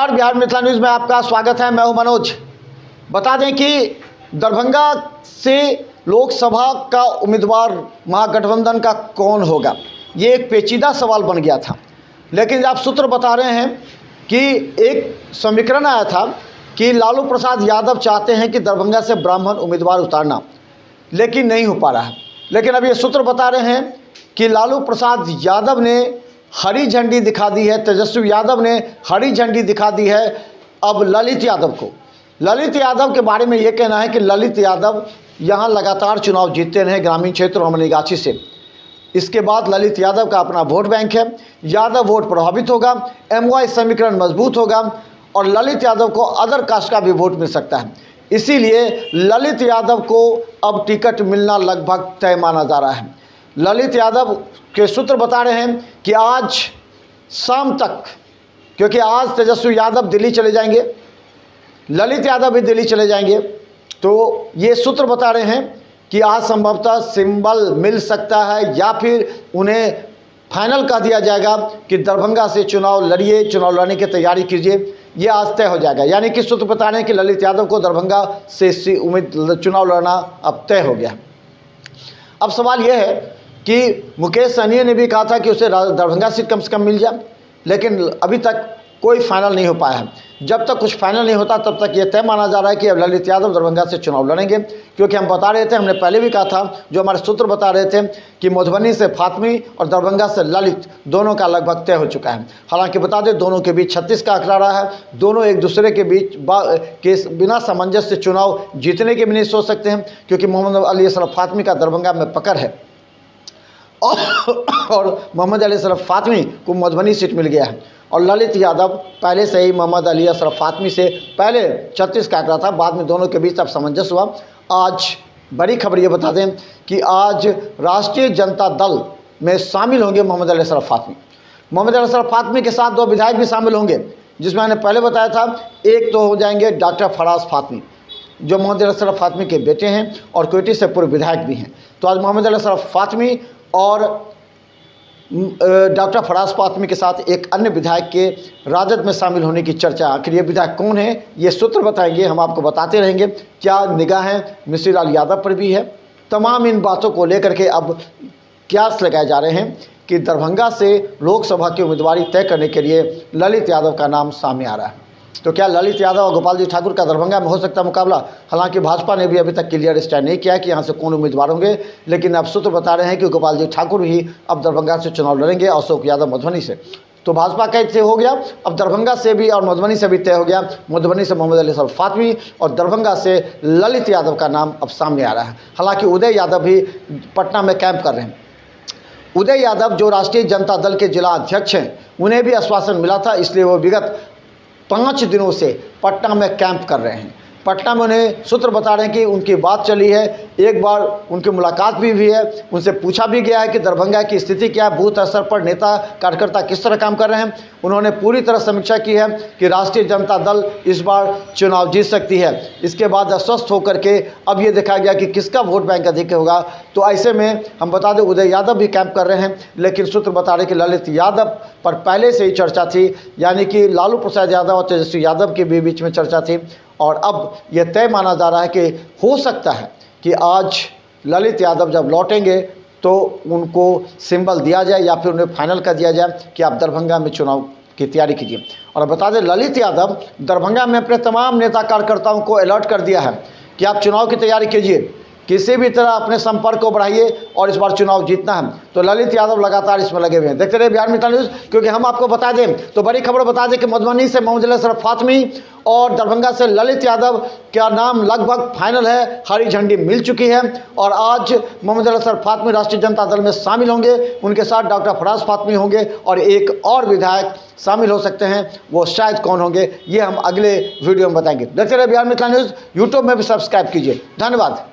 नमस्कार, बिहार मिथिला न्यूज़ में आपका स्वागत है। मैं हूं मनोज। बता दें कि दरभंगा से लोकसभा का उम्मीदवार महागठबंधन का कौन होगा, ये एक पेचीदा सवाल बन गया था। लेकिन आप सूत्र बता रहे हैं कि एक समीकरण आया था कि लालू प्रसाद यादव चाहते हैं कि दरभंगा से ब्राह्मण उम्मीदवार उतारना, लेकिन नहीं हो पा रहा है। लेकिन अब ये सूत्र बता रहे हैं कि लालू प्रसाद यादव ने हरी झंडी दिखा दी है, तेजस्वी यादव ने हरी झंडी दिखा दी है अब ललित यादव को। ललित यादव के बारे में ये कहना है कि ललित यादव यहाँ लगातार चुनाव जीतते रहे ग्रामीण क्षेत्र और मनीगाछी से। इसके बाद ललित यादव का अपना वोट बैंक है, यादव वोट प्रभावित होगा, MY समीकरण मजबूत होगा और ललित यादव को अदर कास्ट का भी वोट मिल सकता है। इसीलिए ललित यादव को अब टिकट मिलना लगभग तय माना जा रहा है। ललित यादव के सूत्र बता रहे हैं कि आज शाम तक, क्योंकि आज तेजस्वी यादव दिल्ली चले जाएंगे, ललित यादव भी दिल्ली चले जाएंगे, तो ये सूत्र बता रहे हैं कि आज संभवतः सिंबल मिल सकता है या फिर उन्हें फाइनल कह दिया जाएगा कि दरभंगा से चुनाव लड़िए, चुनाव लड़ने की तैयारी कीजिए। ये आज तय हो जाएगा। यानी कि सूत्र बता रहे हैं कि ललित यादव को दरभंगा से चुनाव लड़ना अब तय हो गया। अब सवाल यह है कि मुकेश सहनी ने भी कहा था कि उसे दरभंगा सीट कम से कम मिल जाए, लेकिन अभी तक कोई फाइनल नहीं हो पाया है। जब तक कुछ फाइनल नहीं होता तब तक ये तय माना जा रहा है कि अब ललित यादव दरभंगा से चुनाव लड़ेंगे। क्योंकि हम बता रहे थे, हमने पहले भी कहा था, जो हमारे सूत्र बता रहे थे कि मधुबनी से फातमी और दरभंगा से ललित दोनों का लगभग तय हो चुका है। हालांकि बता दें, दोनों के बीच 36 का आंकड़ा रहा है। दोनों एक दूसरे के बीच के बिना सामंजस्य से चुनाव जीतने के भी नहीं सोच सकते हैं, क्योंकि मोहम्मद अली असरफ फातमी का दरभंगा में पकड़ है और मोहम्मद अली असरफ फातमी को मधुबनी सीट मिल गया है। और ललित यादव पहले से ही मोहम्मद अली असरफ फातमी से पहले 36 का आंकड़ा था, बाद में दोनों के बीच अब सामंजस्य हुआ। आज बड़ी खबर ये बता दें कि आज राष्ट्रीय जनता दल में शामिल होंगे मोहम्मद अली असरफ फातमी। मोहम्मद अली असरफ फातमी के साथ 2 विधायक भी शामिल होंगे, जिसमें मैंने पहले बताया था। एक तो हो जाएंगे डॉक्टर फराज फातमी, जो मोहम्मद अली असरफ फातमी के बेटे हैं और कोयटी से पूर्व विधायक भी हैं। तो आज मोहम्मद अली असरफ फातमी और डॉक्टर फराज फातमी के साथ एक अन्य विधायक के राजद में शामिल होने की चर्चा। आखिर ये विधायक कौन है, ये सूत्र बताएंगे, हम आपको बताते रहेंगे। क्या निगाहें मिसिर लाल यादव पर भी है। तमाम इन बातों को लेकर के अब क्यास लगाए जा रहे हैं कि दरभंगा से लोकसभा की उम्मीदवारी तय करने के लिए ललित यादव का नाम सामने आ रहा है। तो क्या ललित यादव और गोपाल जी ठाकुर का दरभंगा में हो सकता है मुकाबला? हालांकि भाजपा ने भी अभी तक क्लियर स्टैंड नहीं किया है कि यहाँ से कौन उम्मीदवार होंगे, लेकिन अब सूत्र बता रहे हैं कि गोपाल जी ठाकुर ही अब दरभंगा से चुनाव लड़ेंगे, अशोक यादव मधुबनी से। तो भाजपा का तय हो गया, अब दरभंगा से भी और मधुबनी से भी तय हो गया। मधुबनी से मोहम्मद अली असरफ फातमी और दरभंगा से ललित यादव का नाम अब सामने आ रहा है। हालाँकि उदय यादव भी पटना में कैंप कर रहे हैं। उदय यादव जो राष्ट्रीय जनता दल के जिला अध्यक्ष हैं, उन्हें भी आश्वासन मिला था, इसलिए वो विगत 5 दिनों से पटना में कैंप कर रहे हैं। पटना में उन्हें सूत्र बता रहे हैं कि उनकी बात चली है, एक बार उनकी मुलाकात भी हुई है, उनसे पूछा भी गया है कि दरभंगा की स्थिति क्या है, बूथ स्तर पर नेता कार्यकर्ता किस तरह काम कर रहे हैं। उन्होंने पूरी तरह समीक्षा की है कि राष्ट्रीय जनता दल इस बार चुनाव जीत सकती है। इसके बाद आश्वस्त होकर के अब ये देखा गया कि किसका वोट बैंक अधिक होगा। तो ऐसे में हम बता दें, उदय यादव भी कैंप कर रहे हैं, लेकिन सूत्र बता रहे कि ललित यादव पर पहले से ही चर्चा थी, यानी कि लालू प्रसाद यादव और तेजस्वी यादव के भी बीच में चर्चा थी। और अब यह तय माना जा रहा है कि हो सकता है कि आज ललित यादव जब लौटेंगे तो उनको सिंबल दिया जाए या फिर उन्हें फाइनल कर दिया जाए कि आप दरभंगा में चुनाव की तैयारी कीजिए। और बता दें, ललित यादव दरभंगा में अपने तमाम नेता कार्यकर्ताओं को अलर्ट कर दिया है कि आप चुनाव की तैयारी कीजिए, किसी भी तरह अपने संपर्क को बढ़ाइए और इस बार चुनाव जीतना है। तो ललित यादव लगातार इसमें लगे हुए हैं। देखते रहे बिहार मिथिला न्यूज़, क्योंकि हम आपको बता दें तो बड़ी खबर बता दें कि मधुबनी से मोहम्मद अली असरफ फातमी और दरभंगा से ललित यादव का नाम लगभग फाइनल है, हरी झंडी मिल चुकी है। और आज मोहम्मद अली असरफ फातमी राष्ट्रीय जनता दल में शामिल होंगे, उनके साथ डॉक्टर फराज फातमी होंगे और एक और विधायक शामिल हो सकते हैं। वो शायद कौन होंगे, ये हम अगले वीडियो में बताएंगे। देखते रहे बिहार मिथिला न्यूज़, यूट्यूब में भी सब्सक्राइब कीजिए। धन्यवाद।